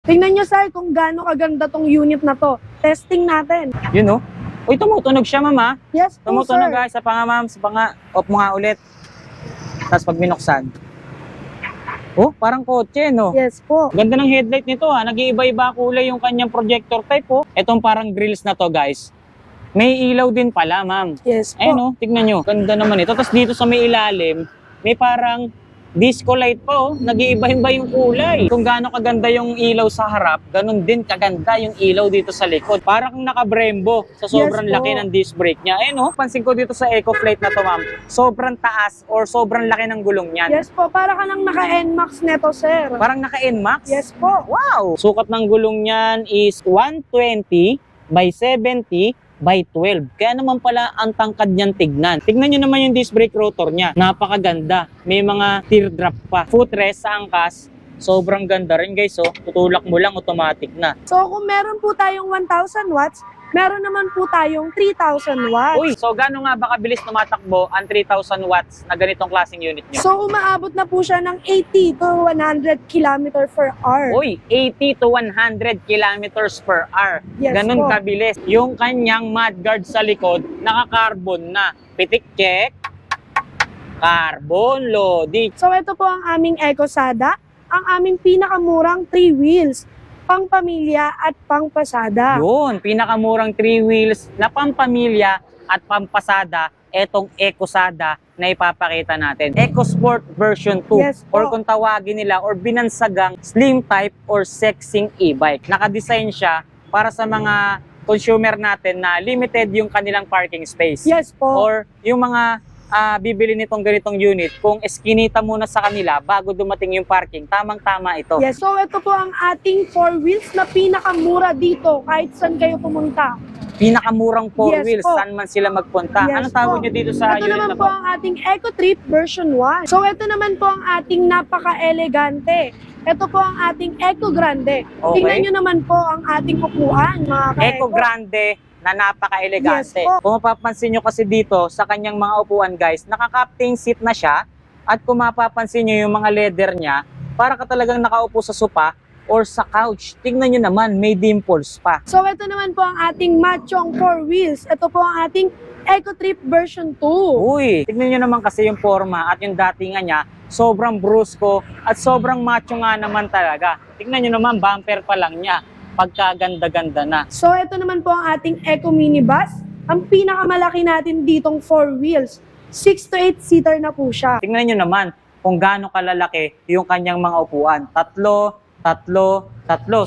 Tingnan nyo sir kung gaano kaganda tong unit na to. Testing natin. Yun oh. Uy, tumutunog siya, mama. Yes po, Tumutunog sir. guys. Sa panga, ma'am. Sa panga. Off mo nga ulit. Tapos pag binuksan. Oh, parang kotse, no? Yes po. Ganda ng headlight nito, ha. Nag-iiba-iba kulay yung kanyang projector type, oh. Itong parang grills na to, guys. May ilaw din pala, ma'am. Yes po. Ayun, oh. Tignan nyo. Ganda naman ito. Tapos dito sa may ilalim, may parang disco light pa, oh. Nag-iiba-iba yung kulay. Kung gaano kaganda yung ilaw sa harap, ganun din kaganda yung ilaw dito sa likod. Parang naka-Brembo sa sobrang Yes, laki po. ng disc brake niya. Ayun, oh. Pansin ko dito sa EcoFlight na to, ma'am. Sobrang taas or sobrang laki ng gulong niyan. Yes po, para ka nang naka-NMAX neto, sir. Parang naka-NMAX. Yes po. Wow! Sukat ng gulong niyan is 120 by 70 by 12. Kaya naman pala ang tangkad niyan tignan. Tignan nyo naman yung disc brake rotor niya. Napakaganda. May mga teardrop pa. Footrest sa angkas. Sobrang ganda rin guys. Oh. Tutulak mo lang, automatic na. So kung meron po tayong 1,000 watts, meron naman po tayong 3,000 watts. Uy, so gaano nga ba kabilis tumatakbo ang 3,000 watts na ganitong klaseng unit nyo? So umaabot na po siya ng 80 to 100 km per hour. Uy, 80 to 100 kilometers per hour. Yes Ganun po. kabilis. Yung kanyang mudguard sa likod, naka-carbon na. Pitik check. Carbon loading. So ito po ang aming EcoSada, ang aming pinakamurang 3 wheels, pang pamilya at pang pasada. Yun, pinakamurang 3 wheels na pampamilya at pampasada, etong EcoSada na ipapakita natin. EcoSport version 2, Yes po. or kung tawagin nila, or binansagang slim type or sexing e-bike. Nakadesign siya para sa mga consumer natin na limited yung kanilang parking space. Yes po. Or yung mga bibili nitong ganitong unit, kung eskinita muna sa kanila bago dumating yung parking, tamang-tama ito. Yes, so ito po ang ating 4 wheels na pinakamura dito kahit saan kayo pumunta. Pinakamurang 4 Yes wheels, po. saan man sila magpunta. Yes Anong tawag po. nyo dito sa Ito unit naman na po to? ang ating EcoTrip version 1. So ito naman po ang ating napaka-elegante. Ito po ang ating Eco Grande. Okay. Tingnan nyo naman po ang ating upuan, mga ka-Eco. Eco Grande na napaka-elegante. Yes po. Kung mapapansin nyo kasi dito sa kanyang mga upuan guys, naka-captain seat na siya, at kung mapapansin nyo yung mga leather niya, para ka talagang nakaupo sa sopa or sa couch. Tingnan nyo naman, may dimples pa. So ito naman po ang ating machong 4 wheels. Ito po ang ating EcoTrip version 2. Uy, tignan nyo naman kasi yung forma at yung datingan niya, sobrang brusko at sobrang macho nga naman talaga. Tignan nyo naman, bumper pa lang niya. Pagkaganda-ganda na. So ito naman po ang ating Eco Minibus. Ang pinakamalaki natin ditong 4 wheels. 6 to 8 seater na po siya. Tingnan nyo naman kung gaano kalalaki yung kanyang mga upuan. Tatlo.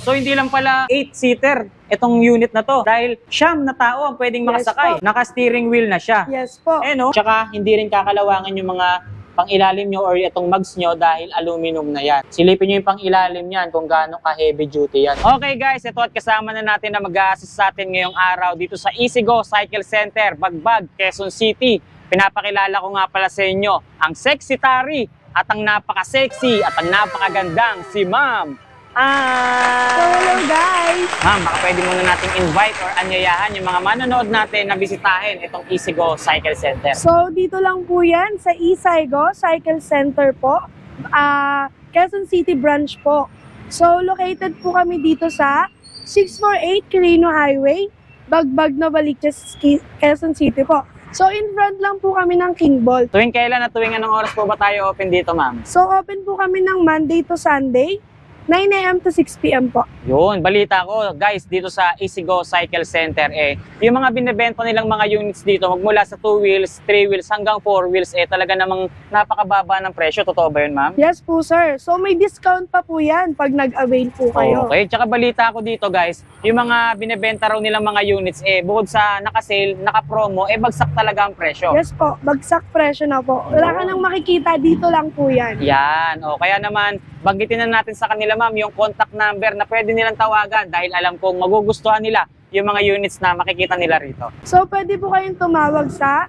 So hindi lang pala 8-seater itong unit na to. Dahil siyam na tao ang pwedeng Yes makasakay. po. Naka-steering wheel na siya. Yes po. No? Tsaka hindi rin kakalawangan yung mga pang-ilalim nyo or itong mugs nyo dahil aluminum na yan. Silipin nyo yung pang-ilalim yan kung gaano ka-heavy duty yan. Okay guys, ito at kasama na natin na mag-a-assist sa atin ngayong araw dito sa Easygo Cycle Center, Bagbag, Quezon City. Pinapakilala ko nga pala sa inyo ang sexy Tari at ang napaka-sexy at ang napakagandang si Ma'am So hello guys! Ma'am, baka pwede muna nating invite or anyayahan yung mga manonood natin na bisitahin itong Easygo Cycle Center. So dito lang po yan sa Easygo Cycle Center po. Quezon City branch po. So located po kami dito sa 648 Quirino Highway, Bagbag, Novaliches, Quezon City po. So in front lang po kami ng King Ball. Tuwing kailan at tuwing anong oras po ba tayo open dito, ma'am? So open po kami ng Monday to Sunday, 9 AM to 6 PM po. Yun, balita ko, guys, dito sa Easygo Cycle Center, yung mga binibenta nilang mga units dito, magmula sa 2 wheels, 3 wheels, hanggang 4 wheels, talaga namang napakababa ng presyo. Totoo ba yun, ma'am? Yes po sir. So may discount pa po yan pag nag-avail po kayo. Okay, tsaka balita ko dito, guys, yung mga binibenta raw nilang mga units, bukod sa naka-sale, naka-promo, bagsak talaga ang presyo. Yes po, bagsak presyo na po. Wala ka nang makikita, dito lang po yan. Yan, kaya naman, banggitin na natin sa kanila, ma'am, yung contact number na pwede nilang tawagan dahil alam kong magugustuhan nila yung mga units na makikita nila rito. So, pwede po kayong tumawag sa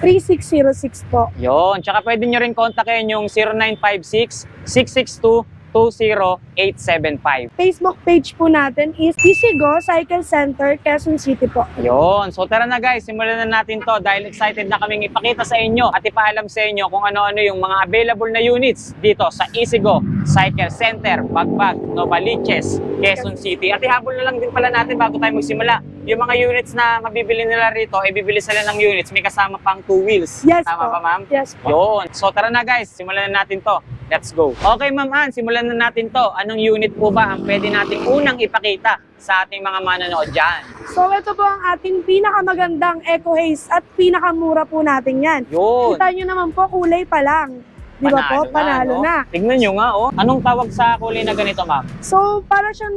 0907-947-3606 po. Yun, tsaka pwede nyo rin kontakin yung 0956-662 20875. Facebook page po natin is Easygo Cycle Center, Quezon City po. Yun. So tara na guys, simulan na natin to dahil excited na kaming ipakita sa inyo at ipaalam sa inyo kung ano-ano yung mga available na units dito sa Easygo Cycle Center, Bagbag, Novaliches, Quezon City. At ihabol na lang din pala natin bago tayo magsimula. Yung mga units na mabibili nila rito, bibili sila ng units, may kasama pang 2 wheels. Yes Tama po. ba, ma'am? Yes po. Yun. So tara na guys, simulan na natin to. Let's go. Okay, Ma'am Ann, simulan na natin to. Anong unit po ba ang pwede nating unang ipakita sa ating mga manonood dyan? So ito po ang ating pinakamagandang Eco Haze at pinakamura po natin yan. Yun. Kita nyo naman po, kulay pa lang. Di ba po? Panalo no? na. Tignan nyo nga, oh. Anong tawag sa kulay na ganito, ma'am? So para siyang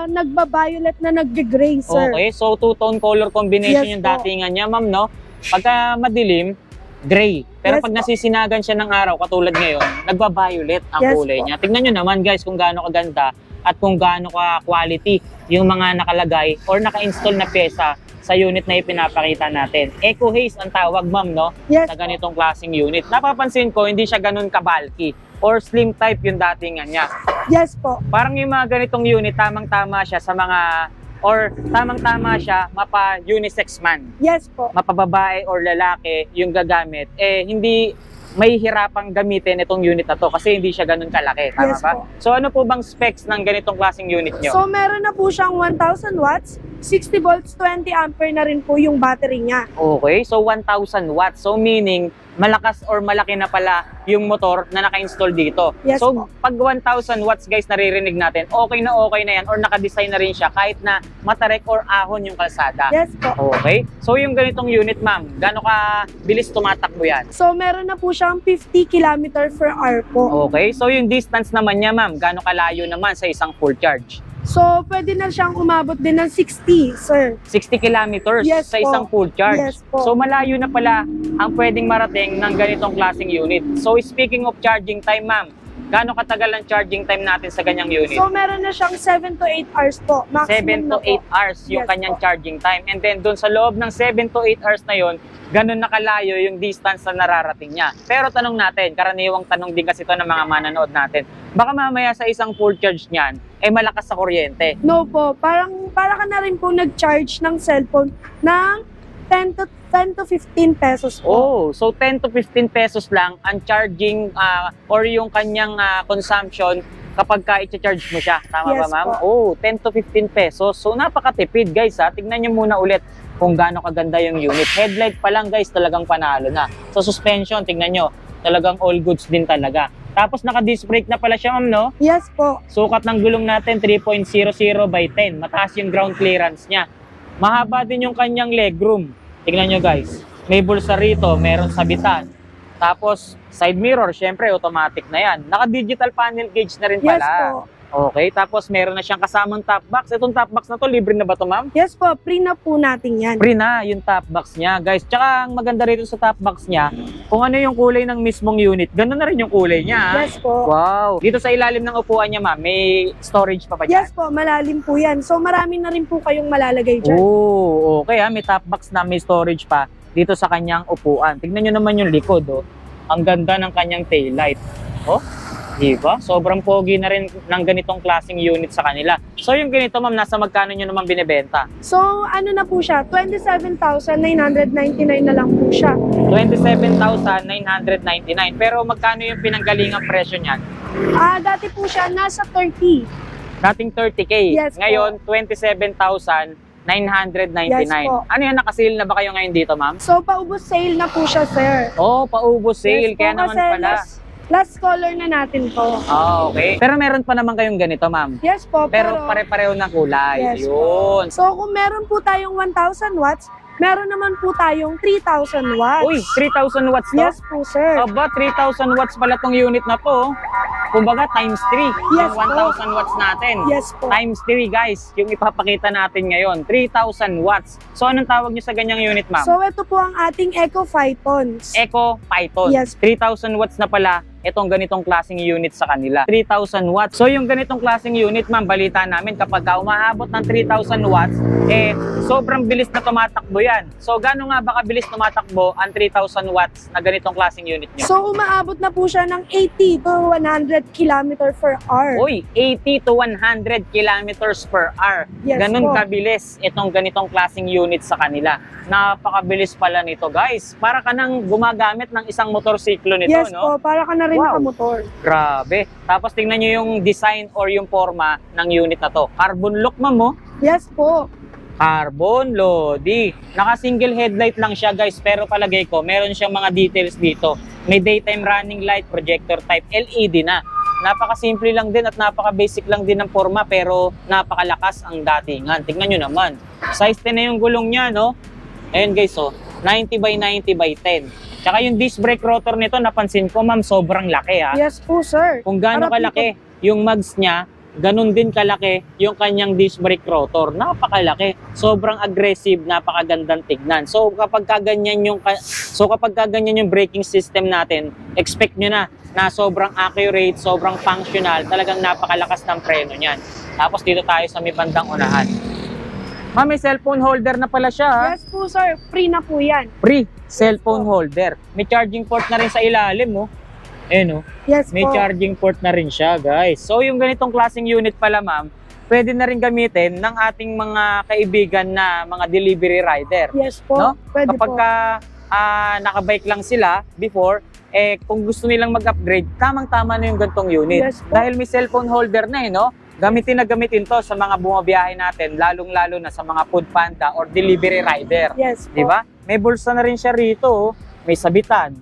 nagba-violet na nag-gray, sir. Okay, so two-tone color combination Yes yung po. datingan niya, ma'am, no? Pagka madilim, gray. Pero Yes pag po. nasisinagan siya ng araw, katulad ngayon, nagba-violet ang Yes kulay po. niya. Tignan nyo naman, guys, kung gaano kaganda at kung gaano ka quality yung mga nakalagay or naka-install na pyesa sa unit na ipinapakita natin. Eco Haze ang tawag, ma'am, no? Yes Sa po. ganitong klaseng unit. Napapansin ko, hindi siya ganun ka-bulky or slim type yung datingan niya. Yes po. Parang yung mga ganitong unit, tamang-tama siya sa mga, or tamang-tama siya mapa unisex man. Yes po. Mapababae or lalaki yung gagamit, hindi may hirapang gamitin itong unit na to kasi hindi siya ganun kalaki. Tama Yes ba? po. So ano po bang specs ng ganitong klaseng unit nyo? So meron na po siyang 1,000 watts, 60 volts, 20 ampere na rin po yung battery niya. Okay, so 1,000 watts. So meaning, malakas or malaki na pala yung motor na naka-install dito. Yes So po. pag 1,000 watts guys, naririnig natin, okay na yan or naka-design na rin siya kahit na matarek or ahon yung kalsada. Yes po. Okay, so yung ganitong unit, ma'am, gaano ka bilis tumatakbo yan? So meron na po siyang 50 km per hour po. Okay, so yung distance naman niya, ma'am, gaano kalayo naman sa isang full charge? So pwede na siyang umabot din ng 60, sir. 60 kilometers Yes sa po. isang full charge. Yes po. So malayo na pala ang pwedeng marating ng ganitong klaseng unit. So speaking of charging time, ma'am, gaano katagal ang charging time natin sa ganyang unit? So meron na siyang 7 to 8 hours po. 7 Maximum to na 8 po. hours yung Yes kanyang po. charging time. And then doon sa loob ng 7 to 8 hours na yon, ganun nakalayo yung distance na nararating niya. Pero tanong natin, karaniwang tanong din kasi ito ng mga manonood natin, baka mamaya sa isang full charge niyan, malakas sa kuryente. No po, para ka na rin po nag-charge ng cellphone ng 10 to 15 pesos po. Oh, so 10 to 15 pesos lang ang charging or yung kanyang consumption kapag ka i-charge mo siya. Tama ba, Yes ma'am? po. Oh, 10 to 15 pesos. So napakatipid, guys, ha. Tignan niyo muna ulit kung gaano kaganda yung unit. Headlight pa lang, guys, talagang panalo na. So suspension, tignan niyo, talagang all goods din talaga. Tapos naka-disc brake na pala siya, ma'am, no? Yes po. Sukat ng gulong natin 3.00 by 10. Mataas yung ground clearance niya. Mahaba din yung kanyang legroom. Tignan nyo guys. May bulsa rito, meron sabitan. Tapos side mirror, syempre automatic na yan. Naka-digital panel gauge na rin Yes pala. po. Okay, tapos meron na siyang kasamang top box. Itong top box na to, libre na ba to, ma'am? Yes po, free na po natin yan. Free na yung top box niya, guys. Tsaka ang maganda rito sa top box niya, kung ano yung kulay ng mismong unit, ganoon na rin yung kulay niya. Yes po. Wow! Dito sa ilalim ng upuan niya, ma'am, may storage pa ba dyan? Yes po, malalim po yan. So marami na rin po kayong malalagay dyan. Oh, okay ha. May top box na may storage pa dito sa kanyang upuan. Tignan nyo naman yung likod, oh. Ang ganda ng kanyang taillight. Oh, di ba? Sobrang pogi na rin ng ganitong klaseng unit sa kanila. So yung ganito, ma'am, nasa magkano nyo naman binibenta? So ano na po siya, 27,999 na lang po siya. 27,999. Pero magkano yung pinanggalingang presyo niyan? Dati po siya nasa 30. Dating 30K. Yes po. Ngayon, 27,999. Yes po. Ano yan, nakasale na ba kayo ngayon dito, ma'am? So paubos sale na po siya, sir. Oh, paubos sale. Yes po, Kaya naman kasi pala. last color na natin to. Ah, okay. Pero meron pa naman kayong ganito, ma'am. Yes po, Pero pare-pareho ng kulay. Yes Yun. So kung meron po tayong 1,000 watts, meron naman po tayong 3,000 watts. Uy, 3,000 watts to? Yes po, sir. Aba, 3,000 watts pala tong unit na to. Kumbaga, times 3. Yes Yung 1,000 watts natin. Yes po. Times 3, guys. Yung ipapakita natin ngayon. 3,000 watts. So, anong tawag nyo sa ganyang unit, ma'am? So ito po ang ating Eco Phyton. Eco Python. Yes. 3,000 watts na pala. itong ganitong klaseng unit sa kanila. 3,000 watts. So yung ganitong klaseng unit, ma'am, balita namin kapag umaabot ng 3,000 watts, sobrang bilis na tumatakbo yan. So gaano nga ba kabilis tumatakbo ang 3,000 watts na ganitong klaseng unit nyo? So umaabot na po siya ng 80 to 100 km per hour. Uy, 80 to 100 kilometers per hour. Yes Ganun po. kabilis itong ganitong klaseng unit sa kanila. Napakabilis pala nito, guys. Para ka nang gumagamit ng isang motorsiklo nito, Yes no? po, para ka na rin Wow. nakamotor. Grabe. Tapos tingnan nyo yung design or yung forma ng unit na to. Carbon look, ma'am, oh. Yes po. Carbon Lodi. Naka-single headlight lang siya, guys, pero palagay ko, meron siyang mga details dito. May daytime running light, projector type, LED na. Napaka-simple lang din at napaka-basic lang din ng forma, pero napakalakas ang datingan. Tingnan nyo naman. Size 10 na yung gulong niya, no? Ayun, guys, oh. 90 by 90 by 10. Tsaka yung disc brake rotor nito, napansin ko, ma'am, sobrang laki, ha? Yes po, sir. Kung gaano Para kalaki yung mags niya, ganun din kalaki yung kanyang disc brake rotor. Napakalaki. Sobrang aggressive, napakagandang tignan. So kapag kaganyan yung braking system natin, expect nyo na sobrang accurate, sobrang functional, talagang napakalakas ng preno niyan. Tapos dito tayo sa may bandang unahan. Ma'am, may cellphone holder na pala siya, ha? Yes po, sir. Free na po yan. Free cellphone holder. May charging port na rin sa ilalim, oh. Ayun, oh. Yes May po. charging port na rin siya, guys. So yung ganitong klaseng unit pala, ma'am, pwede na rin gamitin ng ating mga kaibigan na mga delivery rider. Yes po. No? Pwede Kapag po. nakabike lang sila before, kung gusto nilang mag-upgrade, tamang-tama na yung gantong unit. Yes po. Dahil may cellphone holder na, no? Gamitin to sa mga bumabiyahe natin, lalong-lalo na sa mga food panda or delivery rider. Yes po. Di ba? May bulsa na rin siya rito, oh. May sabitan.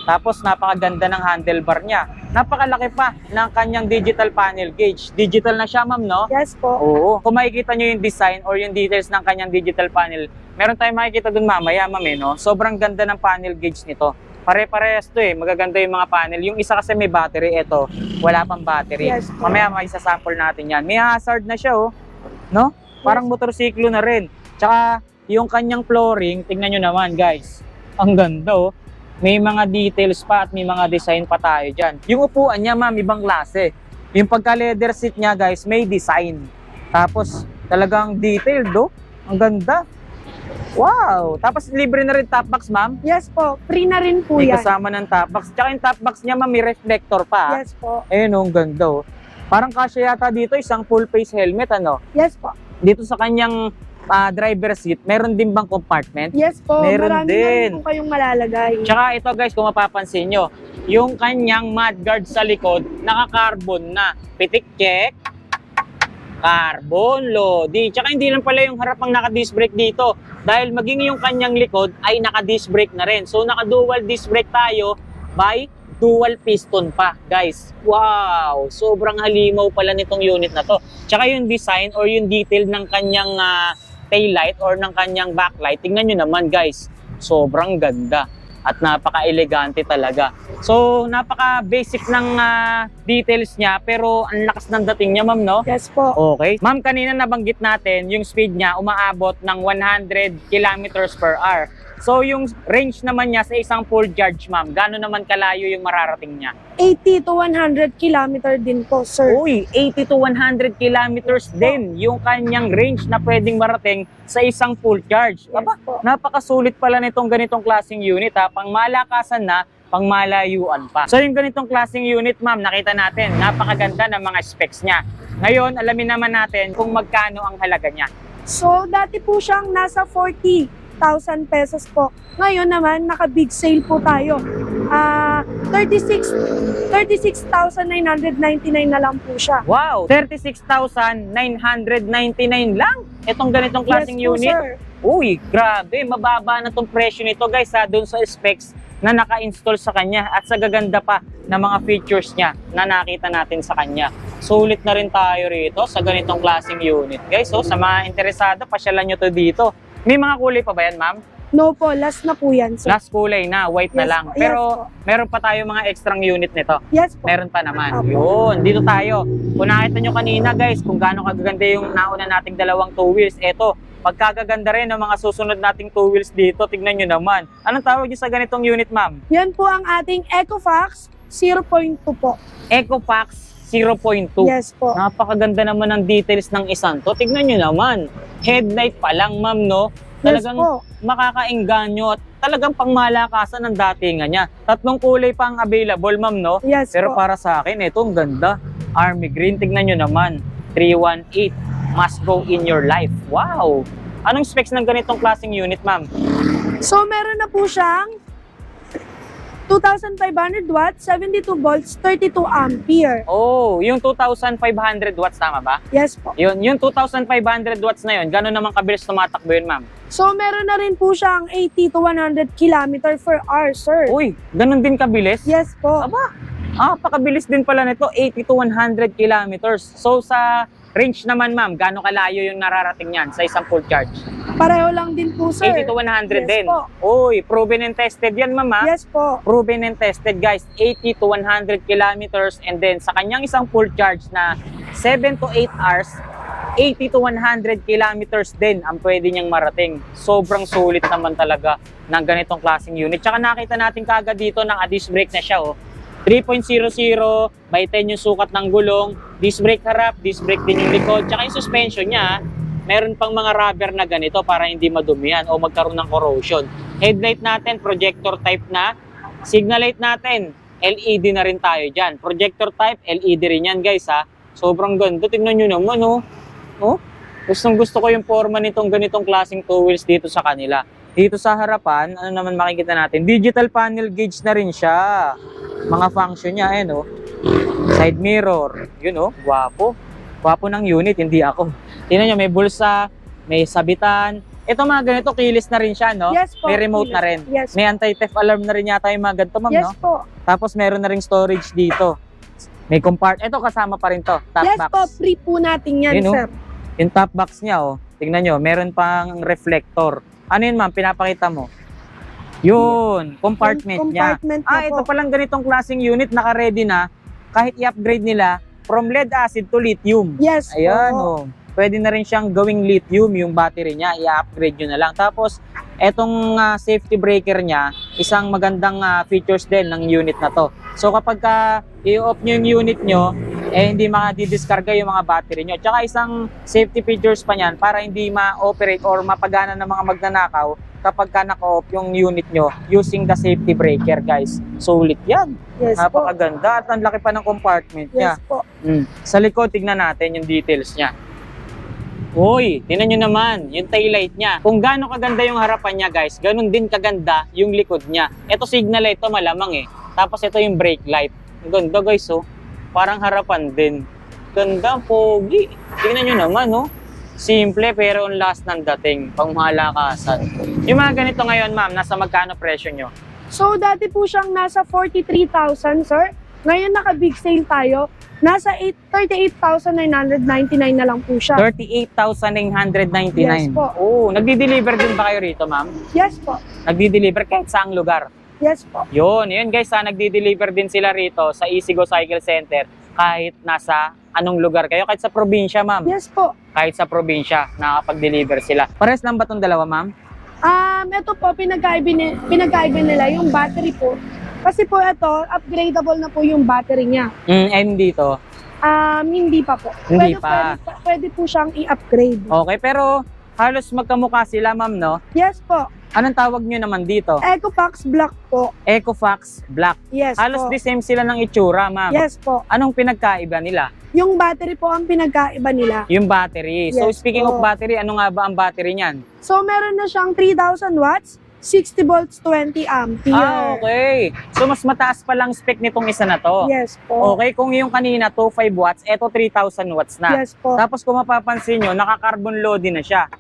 Tapos napakaganda ng handlebar niya. Napakalaki pa ng kanyang digital panel gauge. Digital na siya, ma'am, no? Yes po. Oo. Kung makikita nyo yung design or yung details ng kanyang digital panel, meron tayong makikita dun mamaya, ma'am, no? Sobrang ganda ng panel gauge nito. Pare-parehas to, magaganda yung mga panel. Yung isa kasi may battery, ito, wala pang battery. Yes po. Mamaya may sasample natin yan. May hazard na siya, oh. No? Parang motorsiklo na rin. Tsaka yung kanyang flooring, tingnan nyo naman, guys. Ang ganda, oh. May mga details pa at may mga design pa tayo dyan. Yung upuan niya, ma'am, ibang klase. Yung pagka-leather seat niya, guys, may design. Tapos, talagang detailed, oh. Ang ganda. Wow! Tapos, libre na rin top box, ma'am. Yes po. Free na rin po May yan. kasama ng top box. Tsaka yung top box niya, ma'am, may reflector pa. Yes po. Ayun, oh, ang ganda, oh. Parang kasya yata dito, isang full face helmet, ano? Yes po. Dito sa kanyang driver seat, meron din bang compartment? Yes po. Meron Marami na din. rin po kayong malalagay. Tsaka ito, guys, kung mapapansin nyo, yung kanyang mudguard sa likod, naka-carbon na. Pitik check. Carbon Lodi. Tsaka hindi lang pala yung harap ang naka-disc brake dito. Dahil maging yung kanyang likod ay naka-disc brake na rin. So naka-dual disc brake tayo by dual piston pa, guys. Wow! Sobrang halimaw pala nitong unit na to. Tsaka yung design or yung detail ng kanyang taillight or ng kanyang backlight, tingnan nyo naman, guys. Sobrang ganda at napaka-elegante talaga. So, napaka-basic ng details niya, pero ang lakas ng dating niya, ma'am, no? Yes po. Okay. Ma'am, kanina nabanggit natin, yung speed niya umaabot ng 100 kilometers per hour. So, yung range naman niya sa isang full charge, ma'am, gaano naman kalayo yung mararating niya? 80 to 100 kilometer din po, sir. Uy, 80 to 100 kilometers din yung kanyang range na pwedeng marating sa isang full charge. Yes Aba, po. napakasulit pala nitong ganitong klaseng unit, ha? Pang malakasan na, pang malayuan pa. So yung ganitong klaseng unit, ma'am, nakita natin, napakaganda ng mga specs niya. Ngayon, alamin naman natin kung magkano ang halaga niya. So, dati po siyang nasa 40,000 pesos po. Ngayon naman, naka-big sale po tayo. 36,999 na lang po siya. Wow! 36,999 lang itong ganitong klaseng Yes po, unit. sir. Uy, grabe, mababa na tong presyo nito, guys, doon sa specs na naka-install sa kanya at sa gaganda pa na mga features niya na nakita natin sa kanya. Sulit na rin tayo rito sa ganitong klaseng unit, guys. So, sa mga interesado, pasyalan nyo to dito. May mga kulay pa ba yan, ma'am? No po, last na po yan, sir. Last kulay na, white na Yes lang. po, yes Pero po. meron pa tayo mga extrang unit nito. Yes po. Meron pa naman. Opo. Yun, dito tayo. Kung nakita nyo kanina, guys, kung gaano kagaganda yung nauna nating dalawang two wheels, eto, pagkagaganda rin ng mga susunod nating two wheels dito, tignan nyo naman. Anong tawag nyo sa ganitong unit, ma'am? Yan po ang ating Ecofax 0.2 po. Ecofax 0.2. Yes po. Napakaganda naman ng details ng isang to. Tignan nyo naman. Headlight pa lang, ma'am, no? Talagang Yes po. makakaengganyo at talagang pangmalakasan ng datingan niya. 3 kulay pa ang available, ma'am, no? Yes Pero po. para sa akin, ito ang ganda. Army green. Tignan nyo naman. 318 must go in your life. Wow! Anong specs ng ganitong klaseng unit, ma'am? So, meron na po siyang 2,500 watts, 72 volts, 32 ampere. Oh, yung 2,500 watts, tama ba? Yes po. Yung 2,500 watts na yun, gano'n naman kabilis tumatakbo yun, ma'am? So, meron na rin po siyang 80 to 100 km/h, sir. Uy, gano'n din kabilis? Yes po. Aba, pakabilis din pala nito, 80 to 100 kilometers. So, sa range naman, ma'am, gano'ng kalayo yung nararating niyan sa isang full charge? Pareho lang din po, sir. 80 to 100 Yes din. po. Uy, proven and tested yan, ma'am, ha? Yes po. Proven and tested, guys. 80 to 100 kilometers, and then sa kanyang isang full charge na 7 to 8 hours, 80 to 100 kilometers din ang pwede niyang marating. Sobrang sulit naman talaga ng ganitong klaseng unit. Tsaka nakita natin kagad dito ng disc brake na siya, oh. 3.00 by 10 yung sukat ng gulong, disc brake harap, disc brake din yung likod, tsaka yung suspension niya, meron pang mga rubber na ganito para hindi madumihan o magkaroon ng corrosion. Headlight natin, projector type na. Signal light natin, LED na rin tayo dyan. Projector type, LED rin yan, guys, ha. Sobrang ganda. Tingnan nyo naman, oh. Oh? Gustong gusto ko yung forma nitong ganitong klaseng two wheels dito sa kanila. Dito sa harapan, ano naman makikita natin? Digital panel gauge na rin siya. Mga function niya, oh. Side mirror. Yun, oh. Gwapo. Gwapo ng unit, hindi ako. Tingnan nyo, may bulsa, may sabitan. Ito mga ganito, keyless na rin siya, no? Yes po. May remote na rin. Yes. May anti-theft alarm na rin yata yung mga ganito, ma'am, Yes no? po. Tapos meron na ring storage dito. May ito kasama pa rin to, top Yes box. po, free po natin yan, Yun, oh. sir. Yung top box niya, oh. Tingnan nyo, meron pang reflector. Ano yun, ma'am? Pinapakita mo. Yun, compartment Yung niya. compartment niya Ito po. palang ganitong klaseng unit, naka-ready na. Kahit i-upgrade nila from lead acid to lithium. Yes Ayan, po. oh. Pwede na rin siyang gawing lithium yung battery niya. I-upgrade nyo na lang. Tapos, etong safety breaker niya, isang magandang features din ng unit na to. So, kapag i-off nyo yung unit nyo, hindi makadidiskarga yung mga battery nyo. Tsaka isang safety features pa niyan para hindi ma-operate or mapagana ng mga magnanakaw kapag naka-off yung unit nyo using the safety breaker, guys. Sulit yan. Yes po. Napakaganda at ang laki pa ng compartment niya. Yes po. Sa likod, tignan natin yung details niya. Uy, tingnan nyo naman, yung taillight niya. Kung gaano kaganda yung harapan niya, guys, ganun din kaganda yung likod niya. Ito signal light to, malamang eh. Tapos ito yung brake light. Ang ganda, guys, oh. Parang harapan din. Ganda, pogi. Tingnan nyo naman, oh. Simple pero ang last ng dating. Pangmalakasan. Yung mga ganito ngayon, ma'am, nasa magkano presyo nyo? So, dati po siyang nasa 43,000, sir. Ngayon, naka-big sale tayo. Nasa 38,999 na lang po siya. 38,999. Yes po. Oh, nagdi-deliver din ba kayo rito, ma'am? Yes po. Nagdi-deliver kahit saang lugar? Yes po. Yun guys, nagdi-deliver din sila rito sa Easygo Cycle Center kahit nasa anong lugar kayo. Kahit sa probinsya, ma'am. Yes po. Kahit sa probinsya, nakakapag-deliver sila. Pares lang ba itong dalawa, ma'am? Ito po, pinagkaiba nila yung battery po. Kasi po ito, upgradable na po yung battery niya. Hindi to. Hindi pa po. Hindi pa. Pwede po siyang i-upgrade. Okay, pero halos magkamukha sila, ma'am, no? Yes po. Anong tawag nyo naman dito? Ecofax Black po. Ecofax Black. Yes Halos po. the same sila ng itsura, ma'am. Yes po. Anong pinagkaiba nila? Yung battery po ang pinagkaiba nila. Yung battery. So, Yes speaking po. of battery, ano nga ba ang battery niyan? So, meron na siyang 3,000 watts, 60 volts, 20 ampere. Okay. So, mas mataas pa lang spec nitong isa na to. Yes po. Okay, kung yung kanina 2.5 watts, eto 3,000 watts na. Yes po. Tapos kung mapapansin nyo, naka-carbon loading na siya.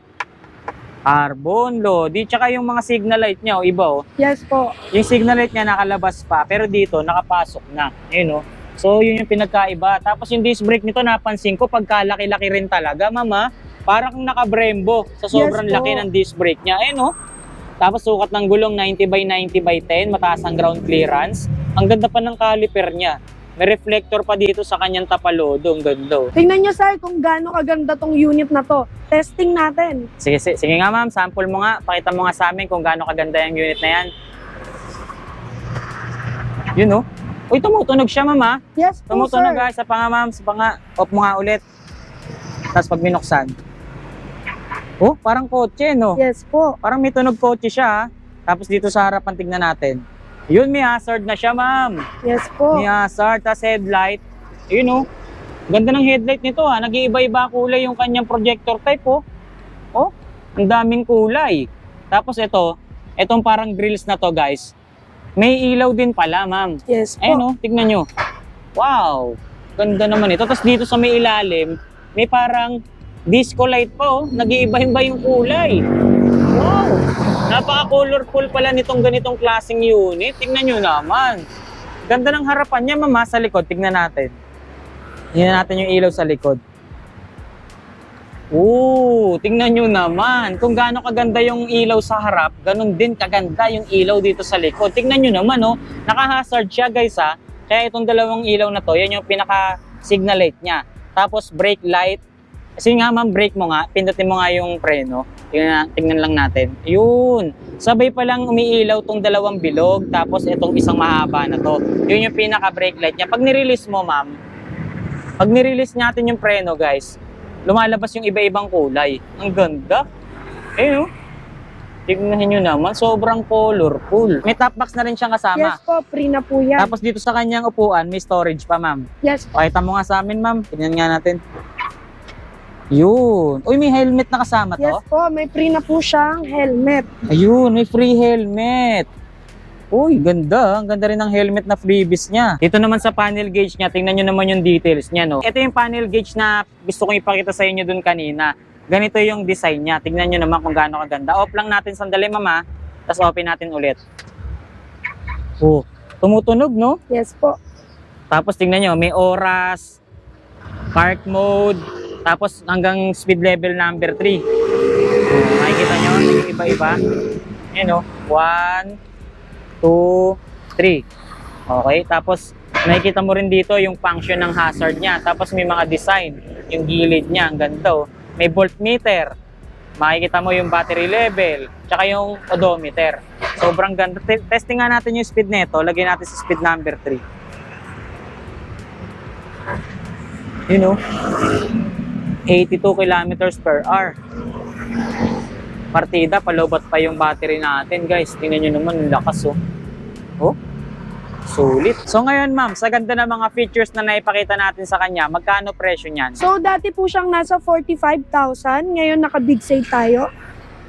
Carbon loading. Tsaka yung mga signal light niya, iba oh. Yes po. Yung signal light niya nakalabas pa, pero dito nakapasok na. Ayun oh. So yun yung pinagkaiba. Tapos yung disc brake nito, napansin ko, pagkalaki-laki rin talaga, mama. Parang naka-Brembo sa sobrang Yes po. laki ng disc brake niya. Ayun oh. Tapos sukat ng gulong 90 by 90 by 10, mataas ang ground clearance. Ang ganda pa ng caliper niya. May reflector pa dito sa kanyang tapalodo. Ang ganda. Tingnan nyo, sir, kung gaano kaganda tong unit na to. Testing natin. Sige nga ma'am, sample mo nga. Pakita mo nga sa amin kung gaano kaganda yung unit na yan. Yun oh. Uy, tumutunog siya, ma'am, ha? Yes po, Tumutunog, sir. guys. Sa panga, ma'am. Sa panga. Off mo nga ulit. Tapos pag binuksan. Oh, parang kotse, no? Yes po. Parang may tunog kotse siya, ha? Tapos dito sa harapan, tignan natin. Yun, may hazard na siya, ma'am. Yes po. May hazard. Tapos headlight. Yun, oh. Ganda ng headlight nito, ha? Nag-iiba-iba kulay yung kanyang projector type, oh. Oh, ang daming kulay. Tapos itong parang grills na to, guys. May ilaw din pala, ma'am. Yes po. Ayun, oh, tignan nyo. Wow, ganda naman ito. Tapos dito sa may ilalim, may parang disco light pa, oh. Nag-iiba-iba yung kulay. Wow, napaka-colorful pala nitong ganitong klaseng unit. Tignan nyo naman. Ganda ng harapan niya, ma'am, sa likod. Tignan natin. Tignan natin yung ilaw sa likod. Oo, tingnan nyo naman. Kung gaano kaganda yung ilaw sa harap, ganun din kaganda yung ilaw dito sa likod. Tingnan nyo naman, oh. Naka-hazard siya, guys, ha. Kaya itong dalawang ilaw na to, yan yung pinaka-signal light niya. Tapos brake light. Kasi nga, ma'am, brake mo nga. Pindutin mo nga yung preno. Tingnan lang natin. Yun. Sabay pa lang umiilaw tong dalawang bilog. Tapos itong isang mahaba na to. Yun yung pinaka-brake light niya. Pag nirelease mo, ma'am, pag nirelease natin yung preno, guys, lumalabas yung iba-ibang kulay. Ang ganda. Ayun, oh. Tignan nyo naman, sobrang colorful. May top box na rin siyang kasama. Yes po, free na po yan. Tapos dito sa kanyang upuan, may storage pa, ma'am. Yes po. Pakita mo nga sa amin, ma'am. Tignan nga natin. Yun. Uy, may helmet na kasama to. Yes po, may free na po siyang helmet. Ayun, may free helmet. Uy, ganda. Ang ganda rin ng helmet na freebies niya. Dito naman sa panel gauge niya, tingnan nyo naman yung details niya, no? Ito yung panel gauge na gusto kong ipakita sa inyo dun kanina. Ganito yung design niya. Tingnan nyo naman kung gaano kaganda. Off lang natin sandali, mama. Tapos open natin ulit. Oh, tumutunog, no? Yes po. Tapos tingnan nyo, may oras, park mode, tapos hanggang speed level number 3. Oh, makikita nyo, iba-iba. Yan, no? 1, 2, 3. Okay, tapos nakikita mo rin dito yung function ng hazard niya. Tapos may mga design, yung gilid niya, ang ganda, oh. May voltmeter, makikita mo yung battery level, tsaka yung odometer. Sobrang ganda. Testing nga natin yung speed nito. Lagyan natin sa speed number 3. You know, 82 kilometers per hour. Partida, palobat pa yung battery natin, guys. Tingnan nyo naman, yung lakas, oh. Oh, sulit. So ngayon, ma'am, sa ganda ng mga features na naipakita natin sa kanya, magkano presyo niyan? So dati po siyang nasa 45,000, ngayon naka-big sale tayo.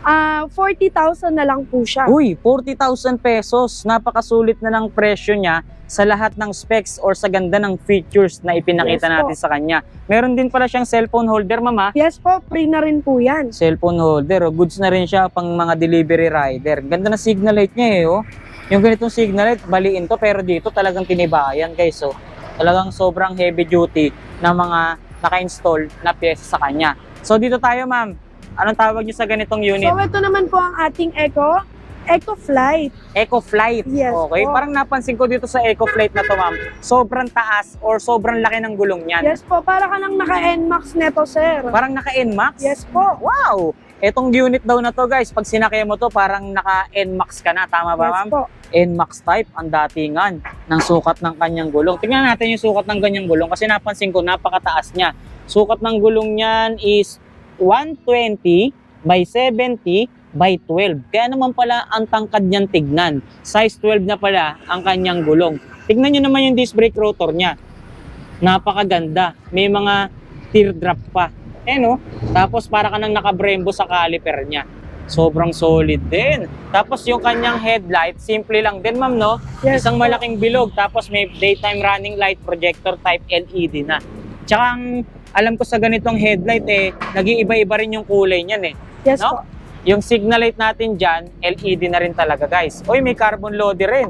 40,000 na lang po siya. Uy, 40,000 pesos. Napakasulit na ng presyo niya sa lahat ng specs or sa ganda ng features na ipinakita Yes, natin po. sa kanya. Meron din pala siyang cellphone holder, mama. Yes po, free na rin po yan. Cellphone holder, oh. Goods na rin siya pang mga delivery rider. Ganda na signal light niya, eh, oh. Yung ganitong signal light, baliin to, pero dito talagang tinibayan, guys. So, talagang sobrang heavy duty na mga naka-install na pyesa sa kanya. So, dito tayo, ma'am. Anong tawag niyo sa ganitong unit? So ito naman po ang ating EcoFlight. EcoFlight. Yes, Okay, po. parang napansin ko dito sa EcoFlight na to, ma'am. Sobrang taas or sobrang laki ng gulong niyan. Yes po, para ka nang naka-NMAX neto, sir. Parang naka-NMAX? Yes po. Wow! Etong unit daw na to, guys, pag sinakay mo to, parang naka-NMAX ka na. Tama ba, Yes ma'am? po. NMAX type ang datingan ng sukat ng kanyang gulong. Tingnan natin yung sukat ng kanyang gulong kasi napansin ko napakataas niya. Sukat ng gulong niyan is 120 by 70 by 12. Kaya naman pala ang tangkad niyan tignan. Size 12 na pala ang kanyang gulong. Tignan nyo naman yung disc brake rotor niya. Napakaganda. May mga teardrop pa. No? Tapos para ka nang nakabrembo sa caliper niya. Sobrang solid din. Tapos yung kanyang headlight, simple lang din, ma'am, no? Yes, Isang po. malaking bilog. Tapos may daytime running light projector type LED na. Tsaka alam ko sa ganitong headlight, nag-iiba-iba rin yung kulay niyan, eh. Yes No? po. Yung signal light natin dyan, LED na rin talaga, guys. Uy, may carbon loader rin.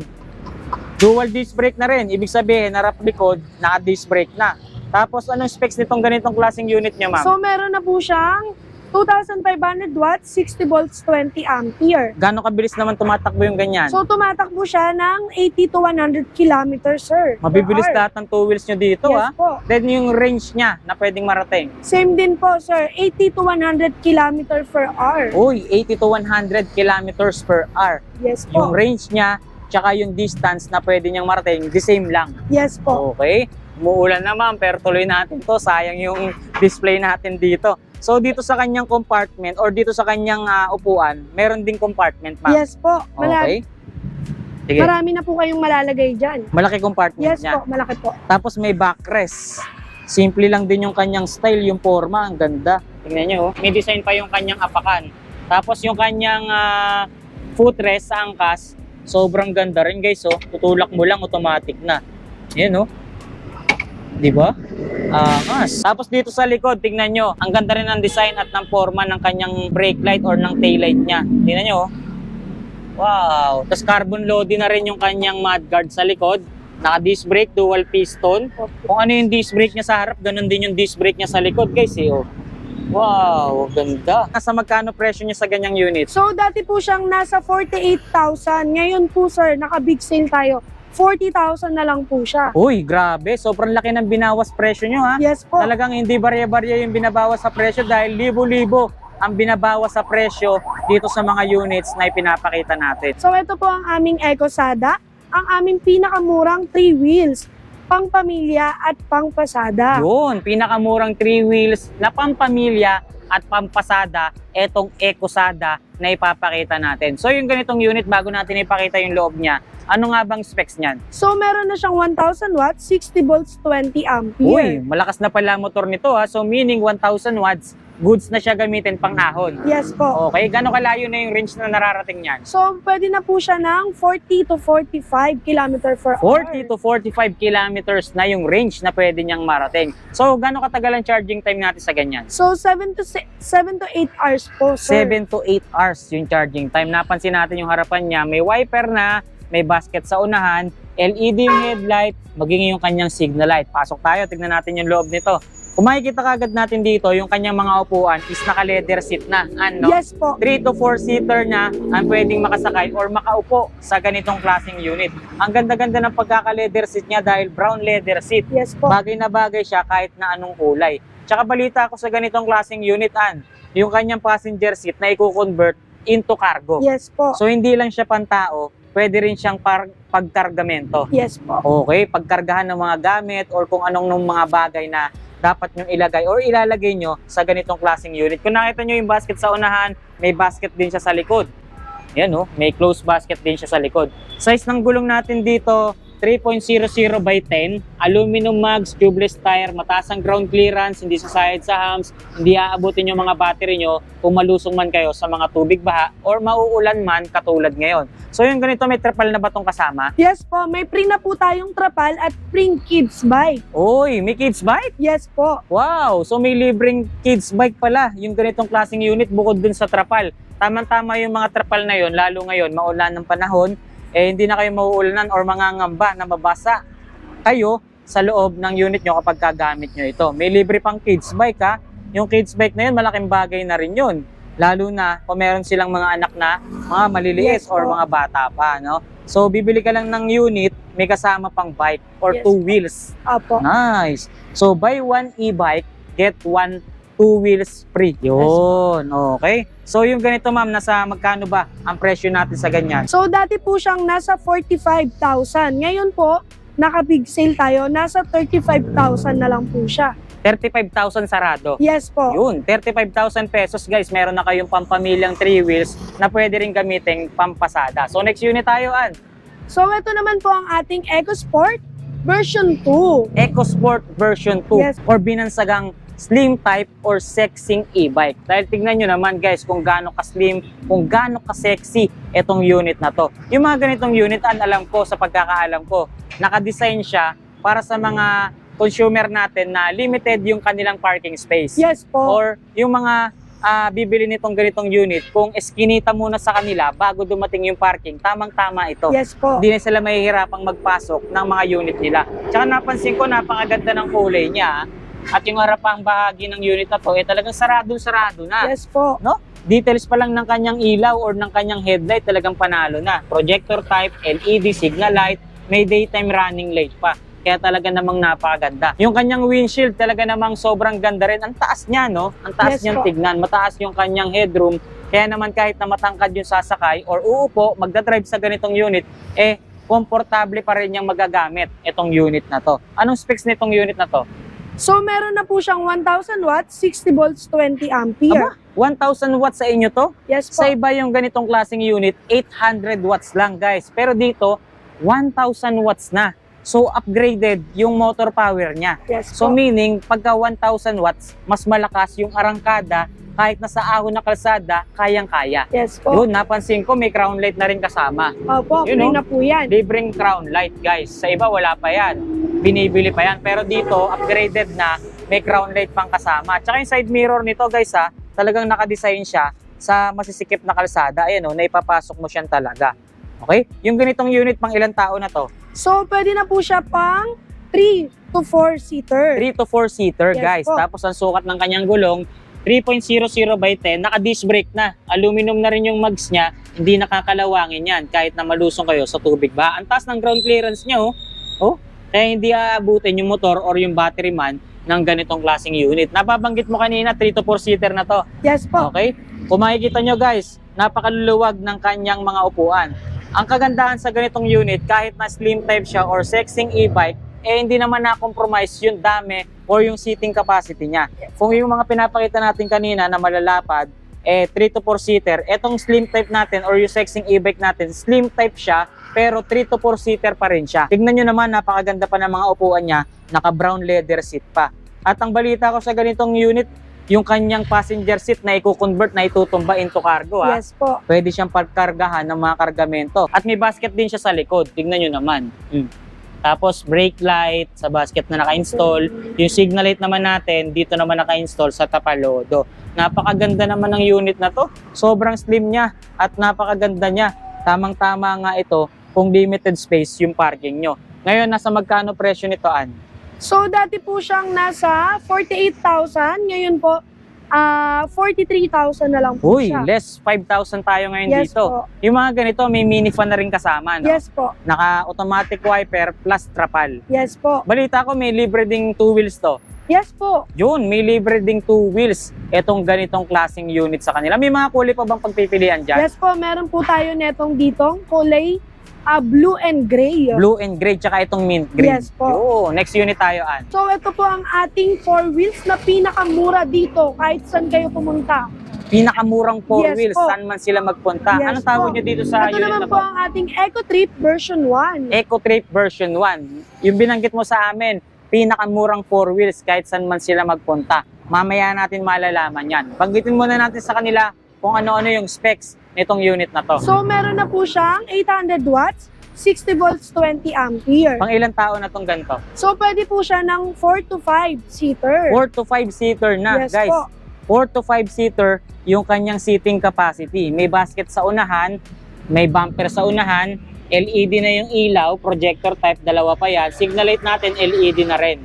Dual disc brake na rin. Ibig sabihin, harap likod, naka-disc brake na. Tapos, anong specs nitong ganitong klaseng unit niya, ma'am? So meron na po siyang 2,500 watts, 60 volts, 20 ampere. Gano'ng kabilis naman tumatakbo yung ganyan? So tumatakbo siya ng 80 to 100 kilometers, sir. Mabibilis per hour. lahat ng two wheels nyo dito, Yes ah. po. Then yung range niya na pwedeng marating. Same din po, sir. 80 to 100 kilometers per hour. Uy, 80 to 100 kilometers per hour. Yes Yung po. range niya, tsaka yung distance na pwede niyang marating, the same lang. Yes po. Okay? Umuulan naman, pero tuloy natin to. Sayang yung display natin dito. So, dito sa kanyang compartment or dito sa kanyang upuan, meron ding compartment, ma'am. Yes po. Okay. Sige. Marami na po kayong malalagay dyan. Malaki compartment Yes niya. po, malaki po. Tapos may backrest. Simple lang din yung kanyang style, yung forma, ang ganda. Tingnan nyo, oh. May design pa yung kanyang apakan. Tapos yung kanyang footrest sa angkas, sobrang ganda rin guys, oh. Tutulak mo lang, automatic na. Yan, oh. Diba? Angas. Tapos dito sa likod, tingnan nyo, ang ganda rin ng design at ng forma ng kanyang brake light or ng tail light niya. Tingnan nyo, oh. Wow. Tapos carbon loading na rin yung kanyang mudguard sa likod. Naka-disc brake, dual piston. Kung ano yung disc brake niya sa harap, ganun din yung disc brake niya sa likod, guys. Eh, oh. Wow, ganda. Nasa magkano presyo niya sa ganyang unit? So, dati po siyang nasa 48,000. Ngayon po, sir, naka-big sale tayo. 40,000 na lang po siya. Uy, grabe. Sobrang laki ng binawas presyo nyo, ha? Yes po. Talagang hindi barya-barya yung binabawas sa presyo dahil libo-libo ang binabawas sa presyo dito sa mga units na ipinapakita natin. So, ito po ang aming EcoSada. Ang aming pinakamurang 3 wheels. Pang pamilya at pang pasada. Yun, pinakamurang 3 wheels na pampamilya at pampasada, etong EcoSada na ipapakita natin. So yung ganitong unit, bago natin ipakita yung loob niya, ano nga bang specs niyan? So meron na siyang 1,000 watts, 60 volts, 20 ampere. Uy, malakas na pala ang motor nito, ha. So meaning 1,000 watts, goods na siya gamitin pang ahon. Yes po. Okay, gano'ng kalayo na yung range na nararating niyan? So pwede na po siya ng 40 to 45 km per hour. 40 to 45 kilometers na yung range na pwede niyang marating. So, gano'ng katagal ang charging time natin sa ganyan? So 7 to 8 hours po, sir. 7 to 8 hours yung charging time. Napansin natin yung harapan niya, may wiper na, may basket sa unahan, LED yung headlight, maging yung kanyang signal light. Pasok tayo, tignan natin yung loob nito. Kung makikita kagad natin dito, yung kanyang mga upuan is naka-leather seat na. Ano? Yes po. 3 to 4 seater na ang pwedeng makasakay or makaupo sa ganitong klaseng unit. Ang ganda-ganda ng pagkaka-leather seat niya dahil brown leather seat. Yes po. Bagay na bagay siya kahit na anong kulay. Tsaka balita ako sa ganitong klaseng unit, yung kanyang passenger seat na i-convert into cargo. Yes po. So hindi lang siya pantao, pwede rin siyang pagkargamento. Yes po. Okay, pagkargahan ng mga gamit or kung anong mga bagay na dapat nyo ilagay or ilalagay nyo sa ganitong klaseng unit. Kung nakita nyo yung basket sa unahan, may basket din siya sa likod. Yan, oh, may closed basket din siya sa likod. Size ng gulong natin dito, 3.00 by 10, aluminum mugs, tubeless tire, mataas ang ground clearance, hindi sasayad sa hams, hindi aabutin yung mga battery nyo kung malusong man kayo sa mga tubig baha or mauulan man katulad ngayon. So yung ganito, may trapal na ba itong kasama? Yes po, may free na po tayong trapal at free kids bike. Uy, may kids bike? Yes po. Wow, so may libreng kids bike pala yung ganitong klaseng unit bukod dun sa trapal. Tamang-tama yung mga trapal na yun, lalo ngayon, maulan ng panahon, hindi na kayo mauulanan or mangangamba na mabasa kayo sa loob ng unit nyo kapag kagamit nyo ito. May libre pang kids bike, ha. Yung kids bike na yun, malaking bagay na rin yun. Lalo na kung meron silang mga anak na mga maliliit or mga bata pa, no? So, bibili ka lang ng unit, may kasama pang bike or 2 wheels. Apo. Nice. So, buy 1 e-bike, get 1 2 wheels free. Yun, okay. So, yung ganito, ma'am, nasa magkano ba ang presyo natin sa ganyan? So, dati po siyang nasa 45,000. Ngayon po, naka-big sale tayo, nasa 35,000 na lang po siya. 35,000 sarado. Yes po. Yun, 35,000 pesos, guys. Meron na kayong pampamilyang 3 wheels na pwede rin gamitin pampasada. So, next unit tayo, Ann. So, ito naman po ang ating EcoSport version 2. EcoSport version 2 Yes. or binansagang slim type or sexing e-bike. Dahil tignan nyo naman, guys, kung gaano ka-slim, kung gaano ka-sexy itong unit na to. Yung mga ganitong unit, alam ko, sa pagkakaalam ko, nakadesign siya para sa mga consumer natin na limited yung kanilang parking space. Yes po. Or yung mga bibili nitong ganitong unit, kung eskinita muna sa kanila bago dumating yung parking, tamang-tama ito. Yes po. Hindi na sila mahihirapang magpasok ng mga unit nila. Tsaka napansin ko, napakaganda ng kulay niya. At yung harapang bahagi ng unit na to, talagang sarado-sarado na. Yes po. No? Details pa lang ng kanyang ilaw or ng kanyang headlight, talagang panalo na. Projector type, LED, signal light, may daytime running light pa. Kaya talaga namang napakaganda. Yung kanyang windshield talaga namang sobrang ganda rin. Ang taas niya, no? Ang taas Yes niyang po. tignan. Mataas yung kanyang headroom. Kaya naman kahit na matangkad yung sasakay or uupo, magdadrive sa ganitong unit, komportable pa rin niyang magagamit itong unit na to. Anong specs nitong unit na to? So meron na po siyang 1,000 watts, 60 volts, 20 ampere. 1,000 watts sa inyo to? Yes po. Sa iba yung ganitong klaseng unit, 800 watts lang guys. Pero dito, 1,000 watts na. So upgraded yung motor power niya. Yes So po. meaning, pagka 1,000 watts, mas malakas yung arangkada kahit nasa ahon na kalsada, kayang-kaya. Yes po. Yun, napansin ko may crown light na rin kasama. Opo, Yun, free no? na po yan. Libreng crown light guys. Sa iba wala pa yan. Binibili pa yan. Pero dito, upgraded na, may crown light pang kasama. Tsaka yung side mirror nito guys talagang nakadesign siya sa masisikip na kalsada. Ayan o, naipapasok mo siyan talaga. Okay? Yung ganitong unit, pang ilang tao na to? So pwede na po siya pang 3 to 4 seater. 3 to 4 seater Yes guys. po. Tapos ang sukat ng kanyang gulong, 3.00 by 10, naka-disc brake na. Aluminum na rin yung mags niya, hindi nakakalawangin yan kahit na malusong kayo sa tubig ba. Ang taas ng ground clearance niya kaya hindi aabutin yung motor or yung battery man ng ganitong klaseng unit. Nababanggit mo kanina, 3 to 4 seater na to. Yes po. Okay? Kung makikita nyo guys, napakaluluwag ng kanyang mga upuan. Ang kagandahan sa ganitong unit, kahit na slim type siya or sexing e-bike, hindi naman na-compromise yung dami or yung seating capacity niya. Kung yung mga pinapakita natin kanina na malalapad, 3 to 4 seater, etong slim type natin or yung sexing e-bike natin, slim type siya, pero 3 to 4 seater pa rin siya. Tignan nyo naman, napakaganda pa ng mga upuan niya, naka brown leather seat pa. At ang balita ko sa ganitong unit, yung kanyang passenger seat na i-convert na itutumba into cargo. Yes po. Pwede siyang pagkargahan ng mga kargamento. At may basket din siya sa likod. Tignan nyo naman. Tapos brake light sa basket na naka-install. Yung signal light naman natin, dito naman naka-install sa tapalodo. Napakaganda naman ng unit na to. Sobrang slim niya at napakaganda niya. Tamang-tama nga ito kung limited space yung parking nyo. Ngayon, nasa magkano presyo nito, Ann? So dati po siyang nasa 48,000, ngayon po 43,000 na lang po Uy, siya. less 5,000 tayo ngayon Yes dito. po. Yung mga ganito, may mini fan na rin kasama, no? Yes po. Naka-automatic wiper plus trapal. Yes po. Balita ko may libre ding 2 wheels to. Yes po. Yun, may libre ding 2 wheels. Etong ganitong klaseng unit sa kanila. May mga kulay pa bang pagpipilian dyan? Yes po, meron po tayo netong ditong kulay blue and gray. Blue and gray, tsaka itong mint green. Yes po. Yo, next unit tayo, Ann. So ito po ang ating 4 wheels na pinakamura dito kahit saan kayo pumunta. Pinakamurang 4 Yes wheels, po. saan man sila magpunta. Yes Anong tawag po. nyo dito sa Ito unit naman na po to? ang ating EcoTrip version 1. EcoTrip version 1. Yung binanggit mo sa amin, pinakamurang 4 wheels kahit saan man sila magpunta. Mamaya natin malalaman yan. Banggitin muna natin sa kanila kung ano-ano yung specs nitong unit na to. So meron na po siyang 800 watts, 60 volts, 20 ampere. Pang ilang tao na tong ganito? So pwede po siya ng 4 to 5 seater. 4 to 5 seater na, Yes guys. po. 4 to 5 seater yung kanyang seating capacity. May basket sa unahan, may bumper sa unahan, LED na yung ilaw, projector type, dalawa pa yan. Signal light natin, LED na rin.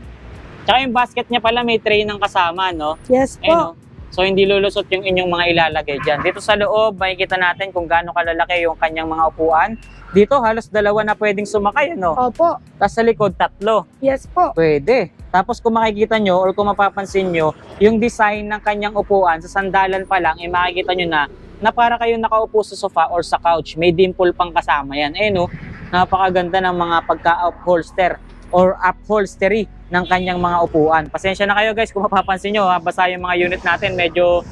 Tsaka yung basket niya pala may tray ng kasama, no? Yes po. Eh, no? So hindi lulusot yung inyong mga ilalagay dyan. Dito sa loob, makikita natin kung gaano kalalaki yung kanyang mga upuan. Dito halos dalawa na pwedeng sumakay, no? Opo. Tapos sa likod, 3. Yes po. Pwede. Tapos kung makikita nyo or kung mapapansin nyo, yung design ng kanyang upuan, sa sandalan pa lang, makikita nyo na para kayong nakaupo sa sofa or sa couch. May dimple pang kasama yan. Eh no, napakaganda ng mga pagka-upholster or upholstery ng kanyang mga upuan. Pasensya na kayo guys kung mapapansin nyo, basa yung mga unit natin. Medyo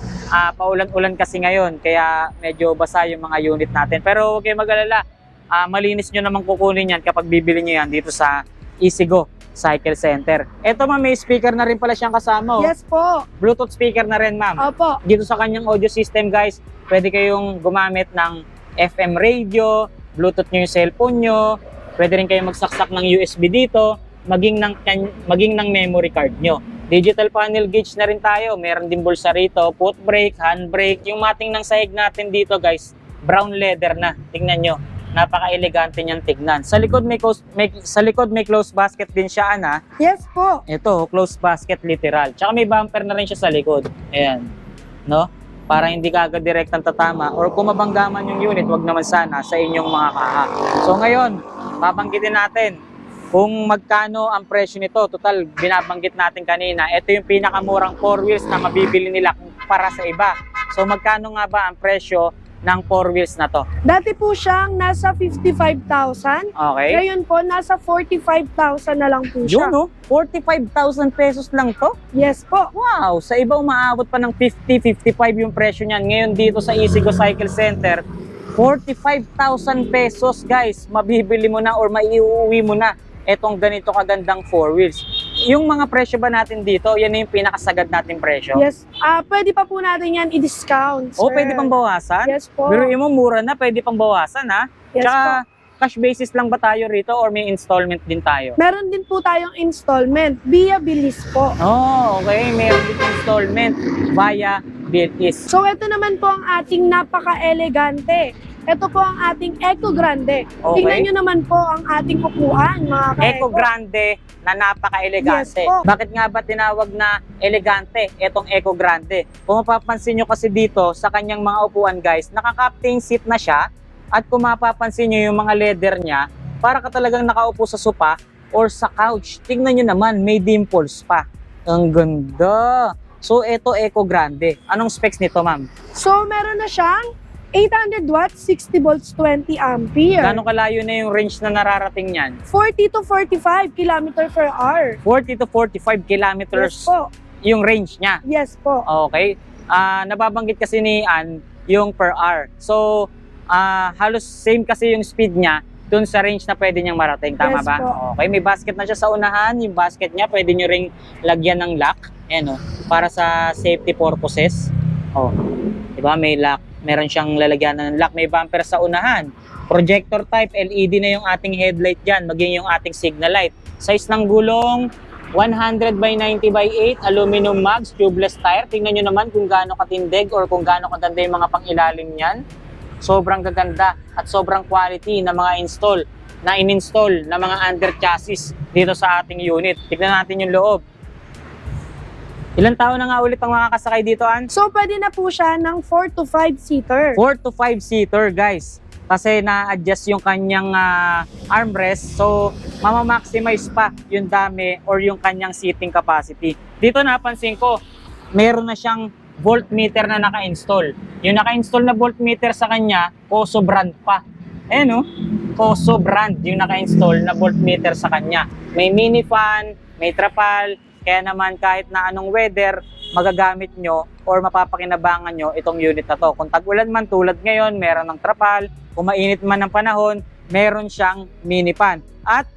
paulan-ulan kasi ngayon, kaya medyo basa yung mga unit natin. Pero huwag kayong mag-alala, malinis nyo naman kukunin yan kapag bibili nyo yan dito sa Easygo Cycle Center. Ito ma'am, may speaker na rin pala siyang kasama. Yes po. Bluetooth speaker na rin ma'am. Opo. Dito sa kanyang audio system guys, pwede kayong gumamit ng FM radio, Bluetooth nyo yung cellphone nyo, pwede rin kayong magsaksak ng USB dito, maging ng memory card nyo. Digital panel gauge na rin tayo, meron din bulsa rito, foot brake, hand brake, yung mating ng sahig natin dito guys, brown leather na, tingnan nyo. Napaka-elegante niyang tignan. Sa likod may closed basket din siya, Ana. Yes po. Ito, closed basket literal. Tsaka may bumper na rin siya sa likod. Ayan. No? Para hindi ka agad direktang tatama or kung mabanggaman yung unit, wag naman sana sa inyong mga kaha. So ngayon, babanggitin natin kung magkano ang presyo nito. Total, binabanggit natin kanina. Ito yung pinakamurang 4 wheels na mabibili nila para sa iba. So magkano nga ba ang presyo ng 4 wheels na to? Dati po siyang nasa 55,000. Okay. Ngayon po, nasa 45,000 na lang po siya. Yun, no? 45,000 pesos lang to? Yes po. Wow! Sa iba umaabot pa ng 50, 55 yung presyo niyan. Ngayon dito sa Easygo Cycle Center, 45,000 pesos, guys. Mabibili mo na or maiuwi mo na etong ganito kagandang 4 wheels. Yung mga presyo ba natin dito, yan na yung pinakasagad nating presyo? Yes. Pwede pa po natin yan i-discount, sir. O, pwede pang bawasan? Yes po. Pero mo, mura na, pwede pang bawasan, ha? Yes Tsaka, cash basis lang ba tayo rito or may installment din tayo? Meron din po tayong installment via bilis po. Oh, okay. Meron din installment via Bilis. So, ito naman po ang ating napaka-elegante. Ito po ang ating Eco Grande. Okay. Tingnan nyo naman po ang ating upuan, mga Eco Grande na napaka-elegante. Yes po. Bakit nga ba tinawag na elegante itong Eco Grande? Kung mapapansin nyo kasi dito sa kanyang mga upuan, guys, nakaka-captain seat na siya. At kung mapapansin nyo yung mga leather niya, para ka talagang nakaupo sa sopa or sa couch. Tingnan nyo naman, may dimples pa. Ang ganda. So, ito Eco Grande. Anong specs nito, ma'am? So, meron na siyang 800 watts, 60 volts, 20 ampere. Gano'ng kalayo na yung range na nararating niyan? 40 to 45 km per hour. 40 to 45 kilometers Yes po. yung range niya. Yes po. Okay. Nababanggit kasi ni Ann yung per hour. So, halos same kasi yung speed niya dun sa range na pwede niyang marating. Tama Yes ba? po. Okay. May basket na siya sa unahan. Yung basket niya, pwede nyo ring lagyan ng lock. Ayan, para sa safety purposes. Oh, diba? May lock. Meron siyang lalagyan ng lock. May bumper sa unahan. Projector type, LED na yung ating headlight dyan. Maging yung ating signal light. Size ng gulong, 100 by 90 by 8, aluminum mags, tubeless tire. Tingnan nyo naman kung gaano katindig or kung gaano kaganda yung mga pangilalim niyan. Sobrang gaganda at sobrang quality na mga in-install na mga under chassis dito sa ating unit. Tignan natin yung loob. Ilang tao na nga ulit ang makakasakay dito, Ann? So, pwede na po siya ng 4 to 5 seater. 4 to 5 seater, guys. Kasi na-adjust yung kanyang armrest. So, mamamaximize pa yung dami or yung kanyang seating capacity. Dito napansin ko, meron na siyang voltmeter na naka-install. Yung naka-install na voltmeter sa kanya, Koso brand pa. Ayan, Koso brand yung naka-install na voltmeter sa kanya. May mini fan, may trapal. Kaya naman kahit na anong weather, magagamit nyo or mapapakinabangan nyo itong unit na to. Kung tag-ulan man tulad ngayon, meron ng trapal. Kung mainit man ng panahon, meron siyang mini fan. At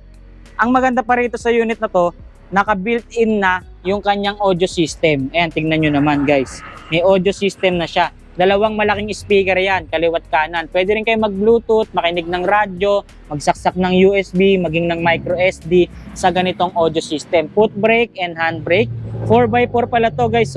ang maganda pa rito sa unit na to, naka-built-in na yung kanyang audio system. Ayan, tingnan nyo naman, guys. May audio system na siya. Dalawang malaking speaker yan, kaliwat kanan. Pwede rin kayo mag-Bluetooth, makinig ng radyo, magsaksak ng USB, maging ng micro SD sa ganitong audio system. Foot brake and hand brake. 4x4 pala to, guys.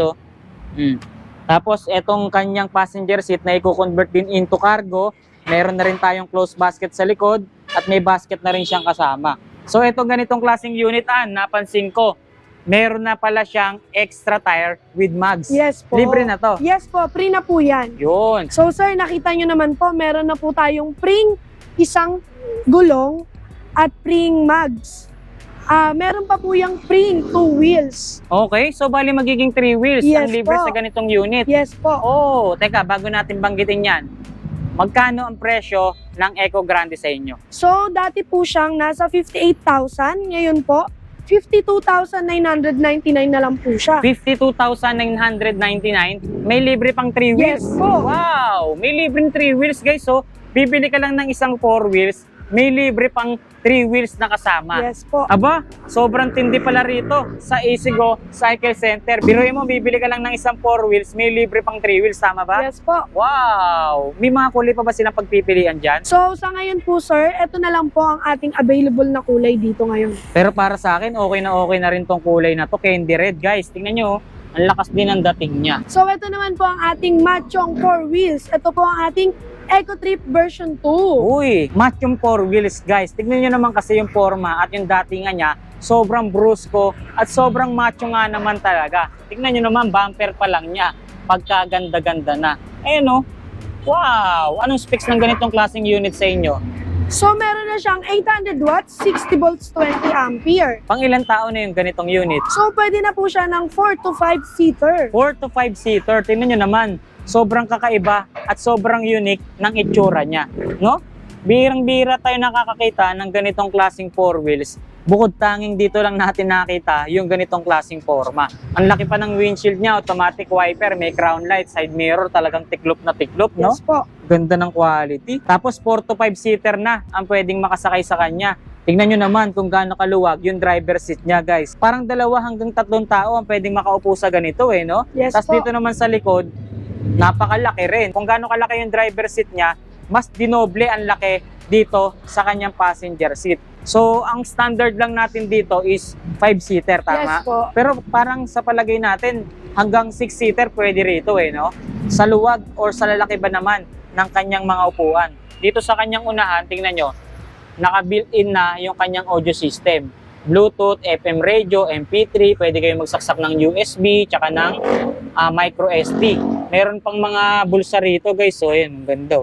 Tapos, etong kanyang passenger seat na i-convert din into cargo. Meron na rin tayong closed basket sa likod at may basket na rin siyang kasama. So, etong ganitong klaseng unit, napansin ko, meron na pala siyang extra tire with mags. Yes po. Libre na to. Yes po, free na po yan. Yun. So sir, nakita nyo naman po, meron na po tayong free isang gulong at free mags. Meron pa po yung free 2 wheels. Okay, so bali magiging 3 wheels Yes ang libre po. sa ganitong unit. Yes po. Oh, teka, bago natin banggitin yan, magkano ang presyo ng Eco Grande sa inyo? So dati po siyang nasa 58,000, ngayon po 52,999 na lang po siya. 52,999, may libre pang 3 wheels. Yes po. Wow, may libreng 3 wheels, guys. So, bibili ka lang ng isang 4 wheels, may libre pang 3 wheels na kasama. Yes po. Aba, sobrang tindi pala rito sa Easygo Cycle Center. Biruin mo, bibili ka lang ng isang 4 wheels, may libre pang 3 wheels, tama ba? Yes po. Wow! May mga kulay pa ba silang pagpipilian dyan? So sa ngayon po sir, ito na lang po ang ating available na kulay dito ngayon. Pero para sa akin, okay na rin tong kulay na to. Candy red, guys. Tingnan nyo, ang lakas din ang dating niya. So ito naman po ang ating Machong 4 wheels. Ito po ang ating Eco Trip version 2. Uy, match yung 4 wheels, guys. Tignan nyo naman kasi yung forma at yung datingan niya, sobrang brusco at sobrang macho nga naman talaga. Tignan nyo naman, bumper pa lang niya. Pagkaganda-ganda na. Ayun, Wow! Anong specs ng ganitong klaseng unit sa inyo? So, meron na siyang 800 watts, 60 volts, 20 ampere. Pang ilang tao na yung ganitong unit? So, pwede na po siya ng 4 to 5 seater. 4 to 5 seater. Tingnan nyo naman, sobrang kakaiba at sobrang unique ng itsura niya, no? Birang-bira tayo nakakakita ng ganitong klaseng 4 wheels. Bukod tanging dito lang natin nakita yung ganitong klaseng forma. Ang laki pa ng windshield niya, automatic wiper, may crown light, side mirror, talagang tiklop na tiklop, no? Yes po. Ganda ng quality. Tapos 4 to 5 seater na ang pwedeng makasakay sa kanya. Tingnan nyo naman kung gaano kaluwag yung driver seat niya, guys. Parang 2 hanggang 3 tao ang pwedeng makaupo sa ganito, no? Yes Tapos po. dito naman sa likod, napakalaki rin. Kung gaano kalaki yung driver seat niya, mas dinoble ang laki dito sa kanyang passenger seat. So, ang standard lang natin dito is 5-seater, tama? Yes po. Pero parang sa palagay natin, hanggang 6-seater pwede rito, no? Sa luwag or sa lalaki ba naman ng kanyang mga upuan. Dito sa kanyang unahan, tingnan nyo, naka-built-in na yung kanyang audio system. Bluetooth, FM radio, MP3, pwede kayong magsaksak ng USB, tsaka ng micro SD. Meron pang mga bulsa rito, guys. So, yun, ang ganda.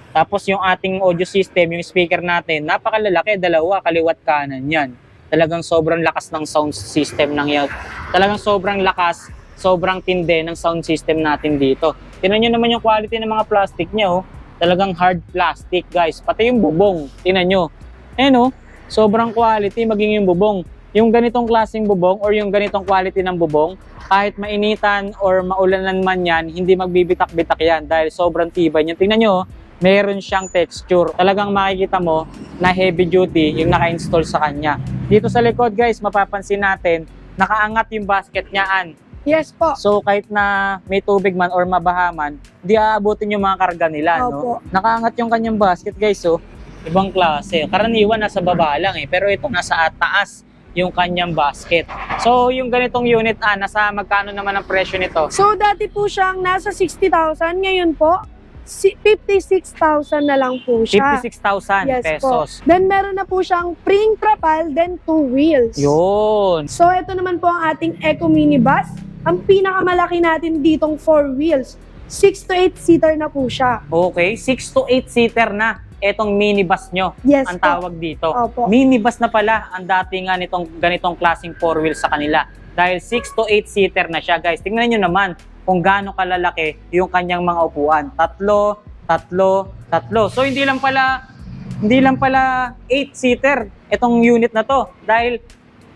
Tapos yung ating audio system, yung speaker natin, napakalalaki, 2, kaliwat kanan yan. Talagang sobrang lakas ng sound system ng yan. Talagang sobrang lakas, sobrang tindi ng sound system natin dito. Tingnan nyo naman yung quality ng mga plastic niya, oh. Talagang hard plastic, guys. Pati yung bubong, tingnan nyo. Ayan, oh, sobrang quality maging yung bubong. Yung ganitong klaseng bubong or yung ganitong quality ng bubong, kahit mainitan or maulanan man yan, hindi magbibitak-bitak yan dahil sobrang tibay niya. Tingnan nyo, meron siyang texture. Talagang makikita mo na heavy duty yung naka-install sa kanya. Dito sa likod, guys, mapapansin natin, nakaangat yung basket niyaan. Yes po. So kahit na may tubig man or mabahaman, di aabutin yung mga karga nila, no? Nakaangat yung kanyang basket, guys, so ibang klase. Karaniwan nasa baba lang pero ito nasa taas yung kanyang basket. So yung ganitong unit, nasa magkano naman ang presyo nito? So, dati po siyang nasa 60,000. Ngayon po, 56,000 na lang po siya. 56,000 Yes pesos. po. Then, meron na po siyang spring trapal, then 2 wheels. Yun. So, ito naman po ang ating Eco Minibus. Ang pinakamalaki natin ditong 4 wheels. 6 to 8 seater na po siya. Okay, 6 to 8 seater na etong minibus nyo. Yes ang po. tawag dito. Opo. Minibus na pala ang dati nga nitong ganitong klaseng 4 wheels sa kanila. Dahil 6 to 8 seater na siya, guys. Tingnan nyo naman kung gaano kalalaki yung kanyang mga upuan. 3. So hindi lang pala 8-seater itong unit na to dahil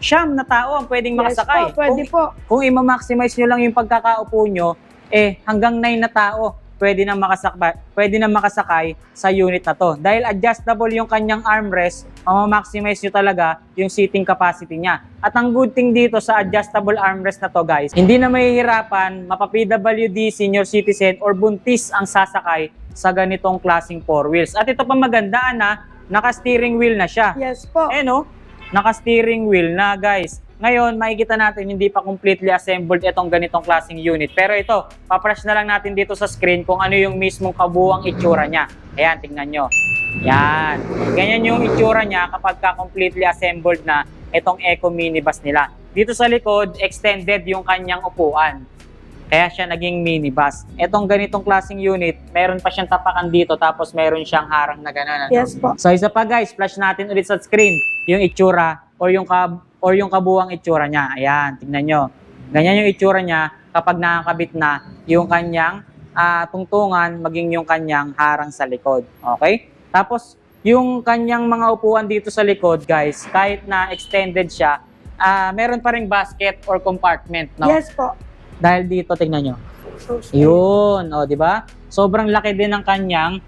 9 na tao ang pwedeng makasakay. Yes po, pwede po. Kung i-maximize nyo lang yung pagkakaupo nyo, hanggang 9 na tao pwede na makasakay sa unit na to. Dahil adjustable yung kanyang armrest, ma-maximize nyo talaga yung seating capacity niya. At ang good thing dito sa adjustable armrest na to, guys, hindi na mahihirapan, mapa-PWD, senior citizen, or buntis ang sasakay sa ganitong klaseng 4 wheels. At ito pa maganda, naka-steering wheel na siya. Yes po. Naka-steering wheel na, guys. Ngayon, makikita natin hindi pa completely assembled itong ganitong klaseng unit. Pero ito, paprash na lang natin dito sa screen kung ano yung mismong kabuuang itsura niya. Ayan, tingnan nyo. Yan. Ganyan yung itsura niya kapag completely assembled na itong Eco Minibus nila. Dito sa likod, extended yung kanyang upuan. Kaya siya naging minibus. Itong ganitong klaseng unit, meron pa siyang tapakan dito tapos meron siyang harang na gano'n. Yes po. So isa pa, guys, flash natin ulit sa screen yung itsura or yung kabuuang itsura niya. Ayan, tingnan nyo. Ganyan yung itsura niya kapag nakakabit na yung kanyang tungtungan maging yung kanyang harang sa likod. Okay? Tapos, yung kanyang mga upuan dito sa likod, guys, kahit na extended siya, meron pa ring basket or compartment, no? Yes po. Dahil dito, tingnan nyo. Yun, di ba? Sobrang laki din ng kanyang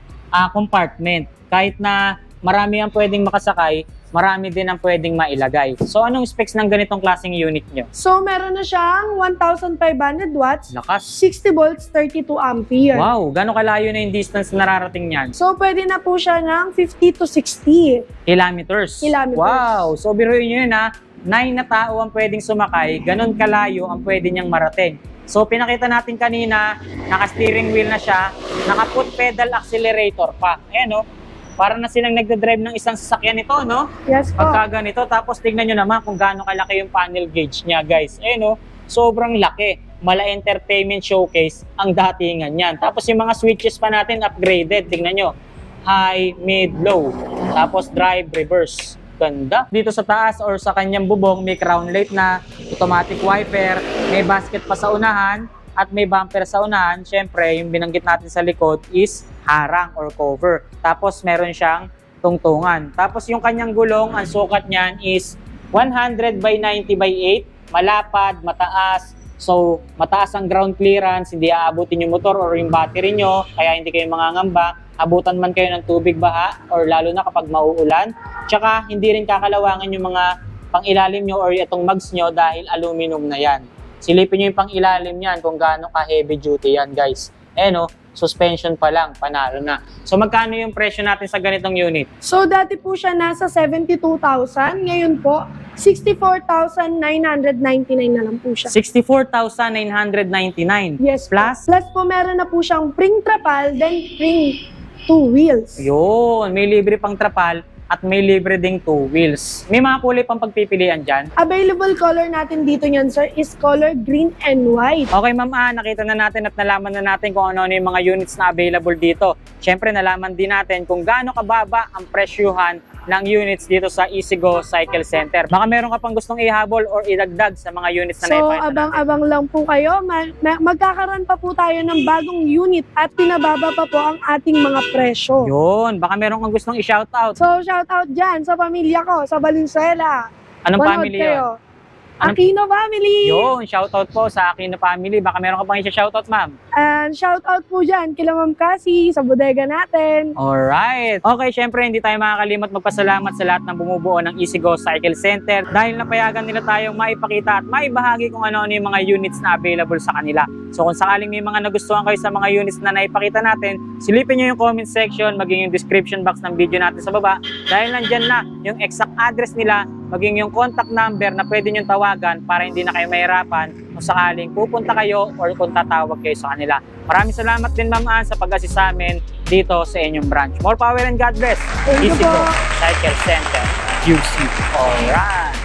compartment. Kahit na marami ang pwedeng makasakay, marami din ang pwedeng mailagay. So, anong specs ng ganitong klaseng unit nyo? So, meron na siyang 1,500 watts, Lakas. 60 volts, 32 ampere. Wow, gano'ng kalayo na yung distance na nararating niyan? So, pwede na po siya ng 50 to 60 Kilometers. Wow, so biruin nyo yun 9 na tao ang pwedeng sumakay, ganun kalayo ang pwede niyang marating. So, pinakita natin kanina, naka-steering wheel na siya, naka-foot pedal accelerator pa. Ayan, para na silang nagdadrive ng isang sasakyan ito, no? Yes po. Pagka ganito, tapos tignan nyo naman kung gaano kalaki yung panel gauge niya, guys. Ayan, sobrang laki. Mala entertainment showcase ang datingan yan. Tapos yung mga switches pa natin upgraded, tignan nyo. High, mid, low. Tapos drive, reverse. Ganda. Dito sa taas or sa kanyang bubong, may crown light na, automatic wiper, may basket pa sa unahan, at may bumper sa unahan. Siyempre, yung binanggit natin sa likod is harang or cover. Tapos meron siyang tungtungan. Tapos yung kanyang gulong, ang sukat niyan is 100 by 90 by 8. Malapad, mataas. So, mataas ang ground clearance, hindi aabutin yung motor or yung battery nyo, kaya hindi kayo mangangamba. Abutan man kayo ng tubig baha or lalo na kapag mauulan. Tsaka, hindi rin kakalawangan yung mga pang-ilalim nyo or itong mugs nyo dahil aluminum na yan. Silipin nyo yung pang-ilalim yan kung gaano ka-heavy duty yan, guys. Suspension pa lang, panalo na. So, magkano yung presyo natin sa ganitong unit? So, dati po siya nasa 72,000. Ngayon po, 64,999 na lang po siya. 64,999. Yes. Plus? Plus po, meron na po siyang spring trapal, then spring 2 wheels. Yun, may libre pang trapal at may libre ding 2 wheels. May mga kulay pang pagpipilian dyan. Available color natin dito niyan, sir, is color green and white. Okay, ma'am, nakita na natin at nalaman na natin kung ano yung mga units na available dito. Siyempre, nalaman din natin kung gaano kababa ang presyuhan ng units dito sa Easygo Cycle Center. Baka meron ka pang gustong ihabol or idagdag sa mga units na So, naipakita natin. abang-abang lang po kayo. Magkakaroon pa po tayo ng bagong unit at pinababa pa po ang ating mga presyo. Yun, baka meron kang gustong i-shoutout. So, shout out dyan sa pamilya ko, sa Valenzuela. Anong Manood family kayo. yun? Aquino family! Yun, shoutout po sa Aquino family. Baka meron ka pang i-shoutout, ma'am. And shout out po dyan kila Ma'am Cassie sa bodega natin. Alright. Okay, syempre hindi tayo makakalimot magpasalamat sa lahat ng bumubuo ng Easygo Cycle Center dahil napayagan nila tayong maipakita at maibahagi kung ano-ano yung mga units na available sa kanila. So kung sakaling may mga nagustuhan kayo sa mga units na naipakita natin, silipin nyo yung comment section, maging yung description box ng video natin sa baba dahil nandyan na yung exact address nila, maging yung contact number na pwede nyo tawagan para hindi na kayo mahirapan kung sakaling pupunta kayo or kung tatawag kayo sa kanila. Maraming salamat din, Ma'am Ann, sa pag-assist sa amin dito sa inyong branch. More power and God bless. Thank you Easygo po. Cycle Center, QC. Alright.